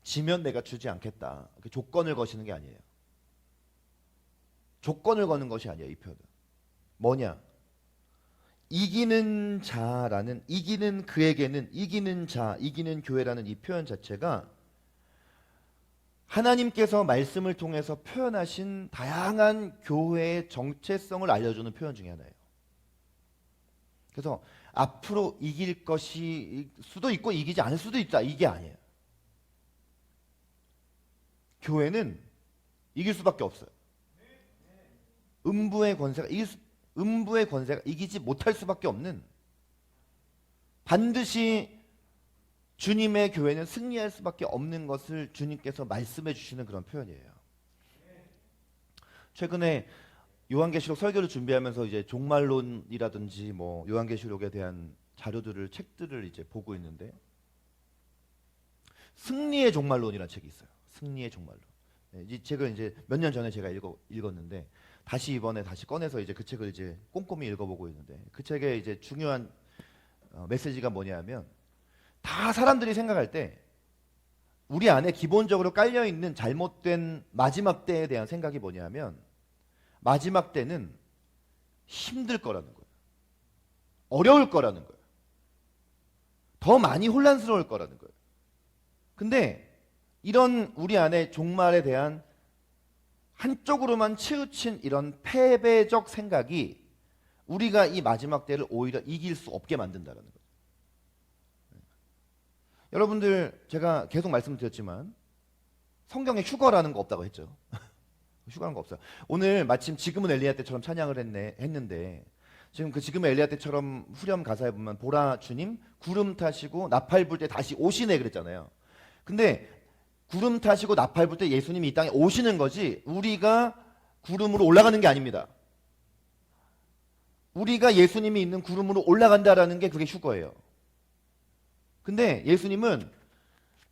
지면 내가 주지 않겠다. 조건을 거시는 게 아니에요. 조건을 거는 것이 아니에요. 이 표현은 뭐냐? 이기는 자라는, 이기는 그에게는, 이기는 자, 이기는 교회라는 이 표현 자체가 하나님께서 말씀을 통해서 표현하신 다양한 교회의 정체성을 알려주는 표현 중에 하나예요. 그래서 앞으로 이길 것이 수도 있고 이기지 않을 수도 있다, 이게 아니에요. 교회는 이길 수밖에 없어요. 음부의 권세가 이기지 못할 수밖에 없는, 반드시 주님의 교회는 승리할 수밖에 없는 것을 주님께서 말씀해 주시는 그런 표현이에요. 최근에 요한계시록 설교를 준비하면서 이제 종말론이라든지 뭐 요한계시록에 대한 자료들을, 책들을 이제 보고 있는데, 승리의 종말론이라는 책이 있어요. 승리의 종말론. 이 책을 이제 몇 년 전에 제가 읽었는데 다시 이번에 다시 꺼내서 이제 그 책을 이제 꼼꼼히 읽어보고 있는데, 그 책의 이제 중요한 메시지가 뭐냐면, 다 사람들이 생각할 때 우리 안에 기본적으로 깔려 있는 잘못된 마지막 때에 대한 생각이 뭐냐면, 마지막 때는 힘들 거라는 거예요. 어려울 거라는 거예요. 더 많이 혼란스러울 거라는 거예요. 근데 이런 우리 안에 종말에 대한 한쪽으로만 치우친 이런 패배적 생각이 우리가 이 마지막 때를 오히려 이길 수 없게 만든다는 거예요. 여러분들, 제가 계속 말씀드렸지만 성경에 휴거라는 거 없다고 했죠. 휴거라는 거 없어요. 오늘 마침 지금은 엘리야 때처럼 찬양을 했는데, 지금 그 지금은 엘리야 때처럼 후렴 가사에 보면 보라 주님 구름 타시고 나팔 불 때 다시 오시네 그랬잖아요. 근데 구름 타시고 나팔 불 때 예수님이 이 땅에 오시는 거지 우리가 구름으로 올라가는 게 아닙니다. 우리가 예수님이 있는 구름으로 올라간다라는 게 그게 휴거예요. 근데 예수님은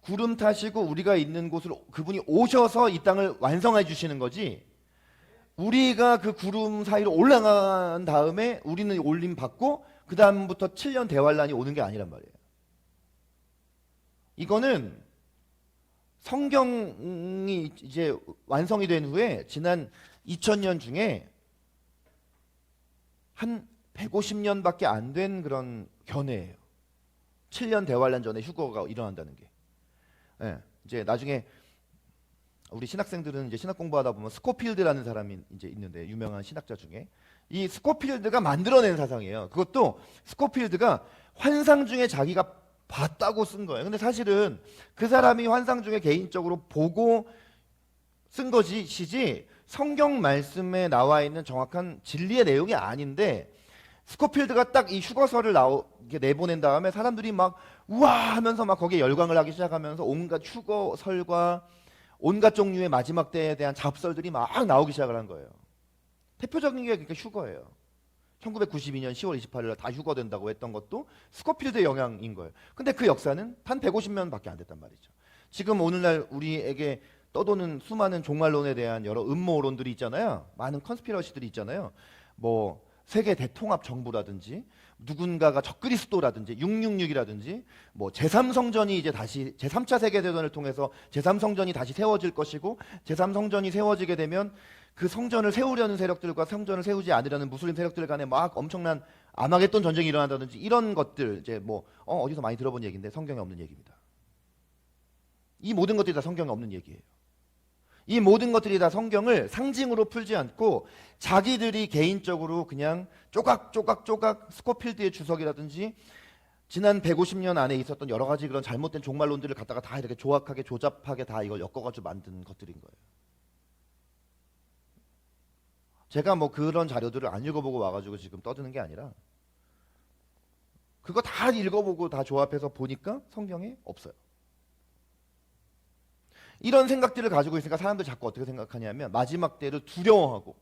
구름 타시고 우리가 있는 곳으로 그분이 오셔서 이 땅을 완성해 주시는 거지, 우리가 그 구름 사이로 올라간 다음에 우리는 올림 받고 그 다음부터 7년 대환란이 오는 게 아니란 말이에요. 이거는 성경이 이제 완성이 된 후에 지난 2000년 중에 한 150년밖에 안 된 그런 견해예요. 7년 대환란 전에 휴거가 일어난다는 게. 예, 이제 나중에 우리 신학생들은 이제 신학 공부하다 보면 스코필드라는 사람이 이제 있는데 유명한 신학자 중에 이 스코필드가 만들어낸 사상이에요. 그것도 스코필드가 환상 중에 자기가 봤다고 쓴 거예요. 근데 사실은 그 사람이 환상 중에 개인적으로 보고 쓴 것이지 성경 말씀에 나와 있는 정확한 진리의 내용이 아닌데 스코필드가 딱 이 휴거서를 이렇게 내보낸 다음에 사람들이 막 우와 하면서 막 거기에 열광을 하기 시작하면서 온갖 휴거설과 온갖 종류의 마지막 때에 대한 잡설들이 막 나오기 시작을 한 거예요. 대표적인 게 그러니까 휴거예요. 1992년 10월 28일 날 다 휴거된다고 했던 것도 스코필드의 영향인 거예요. 근데 그 역사는 단 150년밖에 안 됐단 말이죠. 지금 오늘날 우리에게 떠도는 수많은 종말론에 대한 여러 음모론들이 있잖아요. 많은 컨스피러시들이 있잖아요. 뭐 세계 대통합 정부라든지 누군가가 적그리스도라든지 666이라든지 뭐 제3성전이 이제 다시 제3차 세계대전을 통해서 제3성전이 다시 세워질 것이고 제3성전이 세워지게 되면 그 성전을 세우려는 세력들과 성전을 세우지 않으려는 무슬림 세력들 간에 막 엄청난 아마겟돈 전쟁이 일어난다든지 이런 것들 이제 뭐 어디서 많이 들어본 얘기인데 성경에 없는 얘기입니다. 이 모든 것들이 다 성경에 없는 얘기예요. 이 모든 것들이 다 성경을 상징으로 풀지 않고 자기들이 개인적으로 그냥 조각 스코필드의 주석이라든지 지난 150년 안에 있었던 여러 가지 그런 잘못된 종말론들을 갖다가 다 이렇게 조악하게 조잡하게 다 이걸 엮어가지고 만든 것들인 거예요. 제가 뭐 그런 자료들을 안 읽어보고 와가지고 지금 떠드는 게 아니라 그거 다 읽어보고 다 조합해서 보니까 성경에 없어요. 이런 생각들을 가지고 있으니까 사람들 자꾸 어떻게 생각하냐면 마지막 때를 두려워하고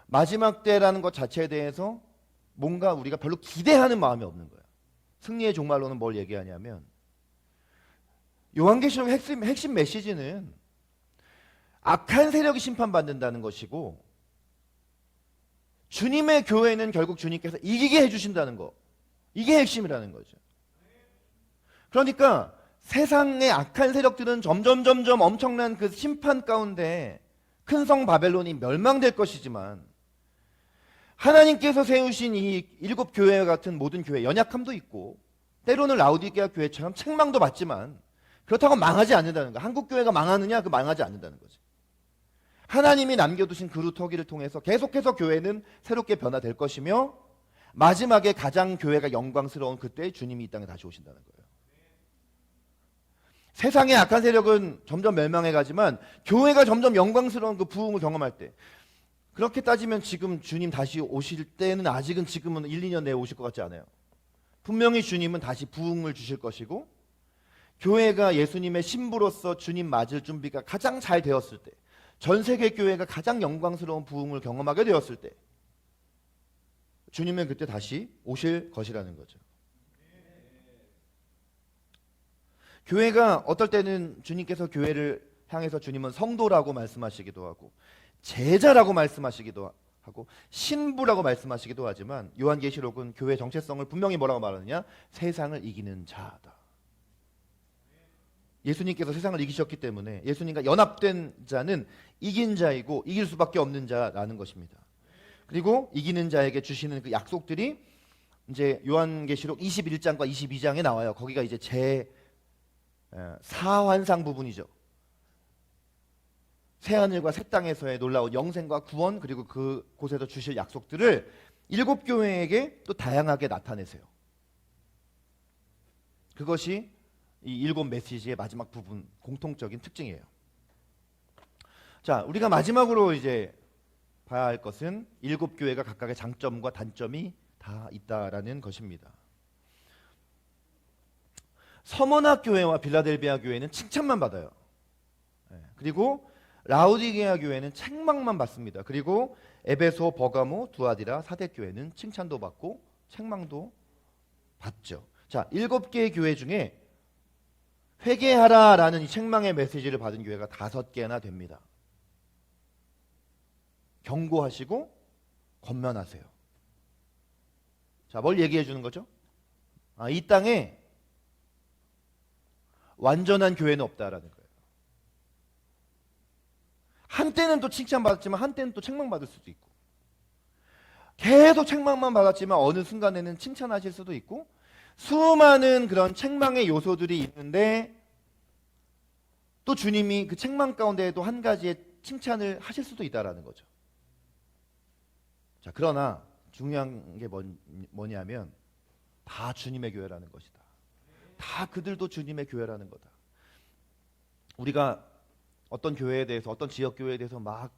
마지막 때라는 것 자체에 대해서 뭔가 우리가 별로 기대하는 마음이 없는 거예요. 승리의 종말론은 뭘 얘기하냐면 요한계시록 핵심 메시지는 악한 세력이 심판받는다는 것이고 주님의 교회는 결국 주님께서 이기게 해주신다는 거, 이게 핵심이라는 거죠. 그러니까 세상의 악한 세력들은 점점 엄청난 그 심판 가운데 큰 성 바벨론이 멸망될 것이지만 하나님께서 세우신 이 7교회 같은 모든 교회 연약함도 있고 때로는 라우디게아 교회처럼 책망도 받지만 그렇다고 망하지 않는다는 거야. 한국 교회가 망하느냐? 그 망하지 않는다는 거지. 하나님이 남겨두신 그루터기를 통해서 계속해서 교회는 새롭게 변화될 것이며 마지막에 가장 교회가 영광스러운 그때 주님이 이 땅에 다시 오신다는 거예요. 세상의 악한 세력은 점점 멸망해가지만 교회가 점점 영광스러운 그 부흥을 경험할 때 그렇게 따지면 지금 주님 다시 오실 때는 아직은 지금은 1, 2년 내에 오실 것 같지 않아요. 분명히 주님은 다시 부흥을 주실 것이고 교회가 예수님의 신부로서 주님 맞을 준비가 가장 잘 되었을 때 전 세계 교회가 가장 영광스러운 부흥을 경험하게 되었을 때 주님은 그때 다시 오실 것이라는 거죠. 교회가 어떨 때는 주님께서 교회를 향해서 주님은 성도라고 말씀하시기도 하고 제자라고 말씀하시기도 하고 신부라고 말씀하시기도 하지만 요한계시록은 교회 정체성을 분명히 뭐라고 말하느냐? 세상을 이기는 자다. 예수님께서 세상을 이기셨기 때문에 예수님과 연합된 자는 이긴 자이고 이길 수밖에 없는 자라는 것입니다. 그리고 이기는 자에게 주시는 그 약속들이 이제 요한계시록 21장과 22장에 나와요. 거기가 이제 제 사환상 부분이죠. 새하늘과 새 땅에서의 놀라운 영생과 구원 그리고 그곳에서 주실 약속들을 7교회에게 또 다양하게 나타내세요. 그것이 이 7 메시지의 마지막 부분 공통적인 특징이에요. 자, 우리가 마지막으로 이제 봐야 할 것은 7교회가 각각의 장점과 단점이 다 있다라는 것입니다. 서머나 교회와 빌라델비아 교회는 칭찬만 받아요. 그리고 라우디게아 교회는 책망만 받습니다. 그리고 에베소, 버가모, 두아디라, 사대 교회는 칭찬도 받고 책망도 받죠. 자, 7개의 교회 중에 회개하라라는 이 책망의 메시지를 받은 교회가 5개나 됩니다. 경고하시고 권면하세요. 자, 뭘 얘기해 주는 거죠? 이 땅에 완전한 교회는 없다라는 거예요. 한때는 또 칭찬받았지만 한때는 또 책망받을 수도 있고, 계속 책망만 받았지만 어느 순간에는 칭찬하실 수도 있고, 수많은 그런 책망의 요소들이 있는데 또 주님이 그 책망 가운데에도 한 가지의 칭찬을 하실 수도 있다라는 거죠. 자, 그러나 중요한 게 뭐냐면 다 주님의 교회라는 것이다. 다 그들도 주님의 교회라는 거다. 우리가 어떤 교회에 대해서, 어떤 지역 교회에 대해서 막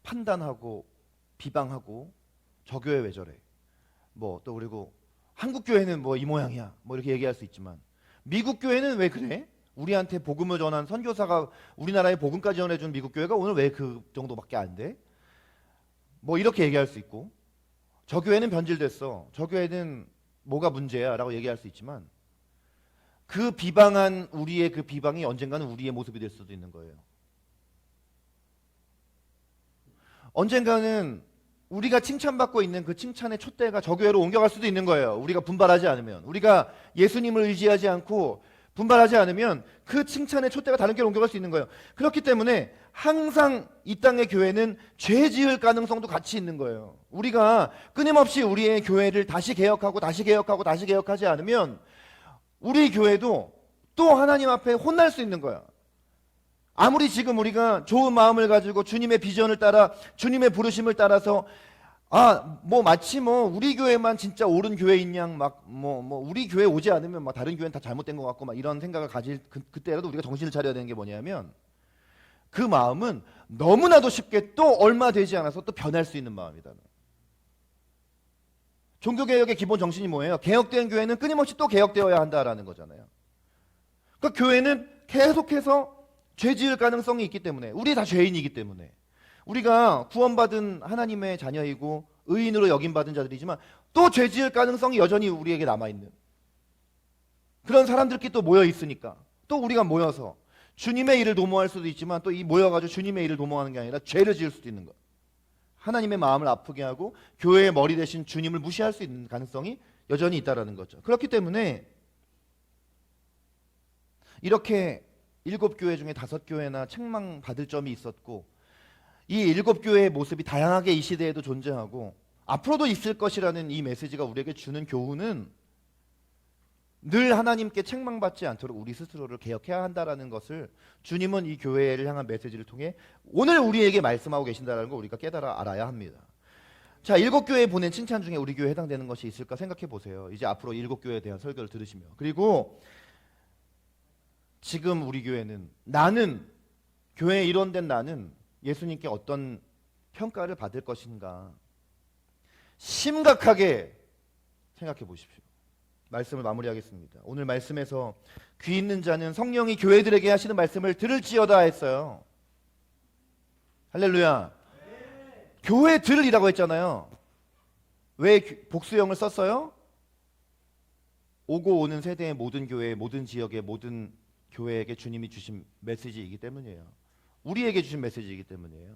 판단하고 비방하고 저 교회 왜 저래, 뭐 또 그리고 한국 교회는 뭐 이 모양이야, 뭐 이렇게 얘기할 수 있지만 미국 교회는 왜 그래? 우리한테 복음을 전한 선교사가 우리나라에 복음까지 전해준 미국 교회가 오늘 왜 그 정도밖에 안 돼? 뭐 이렇게 얘기할 수 있고, 저 교회는 변질됐어, 저 교회는 뭐가 문제야 라고 얘기할 수 있지만, 그 비방한 우리의 그 비방이 언젠가는 우리의 모습이 될 수도 있는 거예요. 언젠가는 우리가 칭찬받고 있는 그 칭찬의 촛대가 저 교회로 옮겨갈 수도 있는 거예요. 우리가 분발하지 않으면, 우리가 예수님을 의지하지 않고 분발하지 않으면 그 칭찬의 촛대가 다른 교회로 옮겨갈 수 있는 거예요. 그렇기 때문에 항상 이 땅의 교회는 죄 지을 가능성도 같이 있는 거예요. 우리가 끊임없이 우리의 교회를 다시 개혁하고 다시 개혁하고 다시 개혁하지 않으면 우리 교회도 또 하나님 앞에 혼날 수 있는 거야. 아무리 지금 우리가 좋은 마음을 가지고 주님의 비전을 따라, 주님의 부르심을 따라서 뭐 마치 뭐 우리 교회만 진짜 옳은 교회인 양 막 뭐 우리 교회 오지 않으면 막 다른 교회는 다 잘못된 것 같고 막 이런 생각을 가질 그때라도 우리가 정신을 차려야 되는 게 뭐냐면, 그 마음은 너무나도 쉽게 또 얼마 되지 않아서 또 변할 수 있는 마음이다. 종교개혁의 기본 정신이 뭐예요? 개혁된 교회는 끊임없이 또 개혁되어야 한다라는 거잖아요. 그 교회는 계속해서 죄 지을 가능성이 있기 때문에, 우리 다 죄인이기 때문에, 우리가 구원받은 하나님의 자녀이고 의인으로 여김받은 자들이지만 또 죄 지을 가능성이 여전히 우리에게 남아있는 그런 사람들끼리 또 모여 있으니까, 또 우리가 모여서 주님의 일을 도모할 수도 있지만 또 이 모여가지고 주님의 일을 도모하는 게 아니라 죄를 지을 수도 있는 거예요. 하나님의 마음을 아프게 하고 교회의 머리 대신 주님을 무시할 수 있는 가능성이 여전히 있다는 거죠. 그렇기 때문에 이렇게 7교회 중에 5교회나 책망받을 점이 있었고, 이 7교회의 모습이 다양하게 이 시대에도 존재하고 앞으로도 있을 것이라는 이 메시지가 우리에게 주는 교훈은, 늘 하나님께 책망받지 않도록 우리 스스로를 개혁해야 한다는 것을 주님은 이 교회를 향한 메시지를 통해 오늘 우리에게 말씀하고 계신다는 걸 우리가 깨달아 알아야 합니다. 자, 7교회에 보낸 칭찬 중에 우리 교회에 해당되는 것이 있을까 생각해 보세요. 이제 앞으로 7교회에 대한 설교를 들으시며, 그리고 지금 우리 교회는, 나는 교회에 일원된 나는 예수님께 어떤 평가를 받을 것인가 심각하게 생각해 보십시오. 말씀을 마무리하겠습니다. 오늘 말씀에서 귀 있는 자는 성령이 교회들에게 하시는 말씀을 들을지어다 했어요. 할렐루야. 교회들이라고 했잖아요. 왜 복수형을 썼어요? 오고 오는 세대의 모든 교회, 모든 지역의 모든 교회에게 주님이 주신 메시지이기 때문이에요. 우리에게 주신 메시지이기 때문이에요.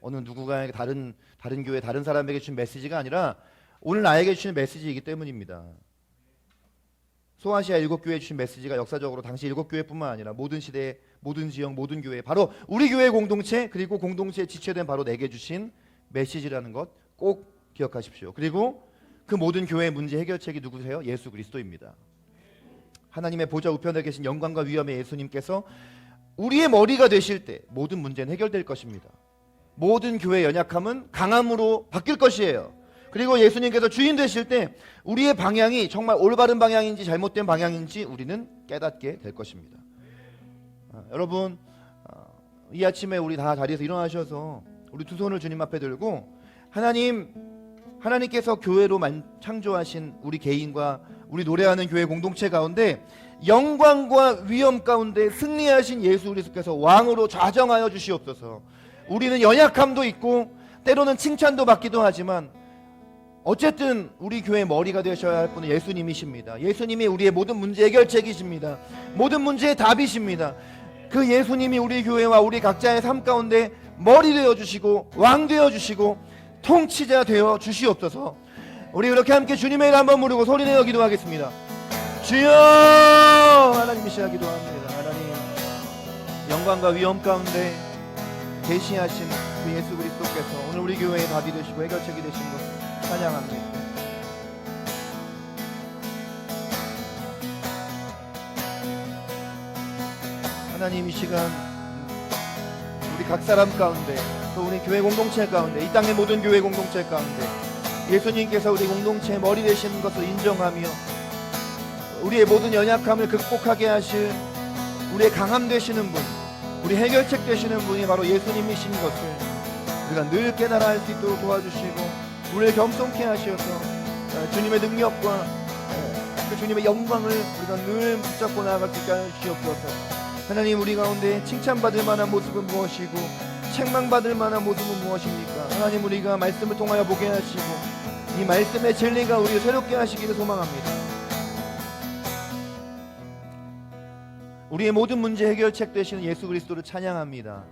어느 누군가에게 다른 교회, 다른 사람에게 주신 메시지가 아니라 오늘 나에게 주신 메시지이기 때문입니다. 소아시아 7교회에 주신 메시지가 역사적으로 당시 7교회뿐만 아니라 모든 시대, 모든 지역, 모든 교회, 바로 우리 교회 공동체, 그리고 공동체에 지체된 바로 내게 주신 메시지라는 것 꼭 기억하십시오. 그리고 그 모든 교회의 문제 해결책이 누구세요? 예수 그리스도입니다. 하나님의 보좌 우편에 계신 영광과 위엄의 예수님께서 우리의 머리가 되실 때 모든 문제는 해결될 것입니다. 모든 교회의 연약함은 강함으로 바뀔 것이에요. 그리고 예수님께서 주인 되실 때 우리의 방향이 정말 올바른 방향인지 잘못된 방향인지 우리는 깨닫게 될 것입니다. 여러분, 이 아침에 우리 다 자리에서 일어나셔서 우리 두 손을 주님 앞에 들고, 하나님께서 교회로 창조하신 우리 개인과 우리 노래하는 교회 공동체 가운데 영광과 위엄 가운데 승리하신 예수 그리스도께서 왕으로 좌정하여 주시옵소서. 우리는 연약함도 있고 때로는 칭찬도 받기도 하지만 어쨌든 우리 교회의 머리가 되셔야 할 분은 예수님이십니다. 예수님이 우리의 모든 문제 해결책이십니다. 모든 문제의 답이십니다. 그 예수님이 우리 교회와 우리 각자의 삶 가운데 머리 되어주시고 왕 되어주시고 통치자 되어 주시옵소서. 우리 그렇게 함께 주님의 이름 한번 부르고 소리내어 기도하겠습니다. 주여 하나님 이 시간 기도합니다. 하나님 영광과 위엄 가운데 계시하신 그 예수 그리스도께서 오늘 우리 교회의 답이 되시고 해결책이 되신 것을 찬양합니다. 하나님 이 시간 우리 각 사람 가운데 또 우리 교회 공동체 가운데 이 땅의 모든 교회 공동체 가운데 예수님께서 우리 공동체의 머리 되시는 것을 인정하며 우리의 모든 연약함을 극복하게 하실 우리의 강함 되시는 분, 우리 해결책 되시는 분이 바로 예수님이신 것을 우리가 늘 깨달아 할 수 있도록 도와주시고 우리를 겸손케 하셔서 주님의 능력과 그 주님의 영광을 우리가 늘 붙잡고 나아갈 수 있게 하여 주시옵소서. 하나님 우리 가운데 칭찬받을 만한 모습은 무엇이고 책망받을 만한 모습은 무엇입니까? 하나님 우리가 말씀을 통하여 보게 하시고 이 말씀의 진리가 우리를 새롭게 하시기를 소망합니다. 우리의 모든 문제 해결책 되시는 예수 그리스도를 찬양합니다.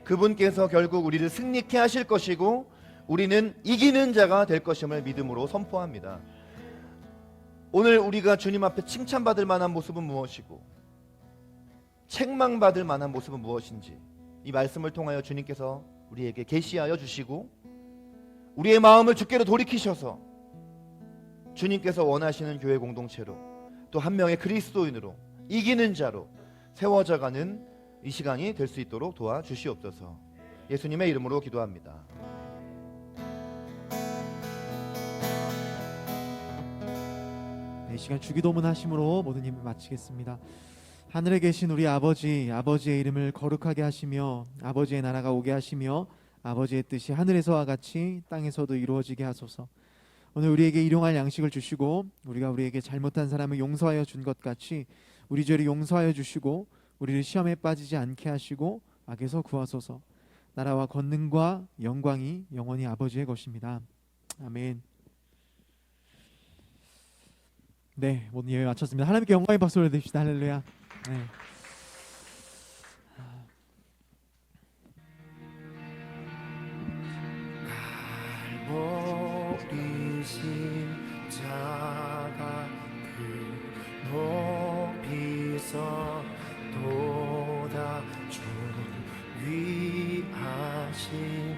그분께서 결국 우리를 승리케 하실 것이고 우리는 이기는 자가 될 것임을 믿음으로 선포합니다. 오늘 우리가 주님 앞에 칭찬받을 만한 모습은 무엇이고 책망받을 만한 모습은 무엇인지 이 말씀을 통하여 주님께서 우리에게 계시하여 주시고 우리의 마음을 주께로 돌이키셔서 주님께서 원하시는 교회 공동체로 또 한 명의 그리스도인으로 이기는 자로 세워져가는 이 시간이 될 수 있도록 도와주시옵소서. 예수님의 이름으로 기도합니다. 이 시간 주기도문 하심으로 모든 힘을 마치겠습니다. 하늘에 계신 우리 아버지, 아버지의 이름을 거룩하게 하시며 아버지의 나라가 오게 하시며 아버지의 뜻이 하늘에서와 같이 땅에서도 이루어지게 하소서. 오늘 우리에게 일용할 양식을 주시고 우리가 우리에게 잘못한 사람을 용서하여 준 것 같이 우리 죄를 용서하여 주시고 우리를 시험에 빠지지 않게 하시고 악에서 구하소서. 나라와 권능과 영광이 영원히 아버지의 것입니다. 아멘. 네, 모든 예배 마쳤습니다. 하나님께 영광의 박수를 드립시다. 할렐루야. 네. 갈보리 십자가 그 높이서 도다 존귀하신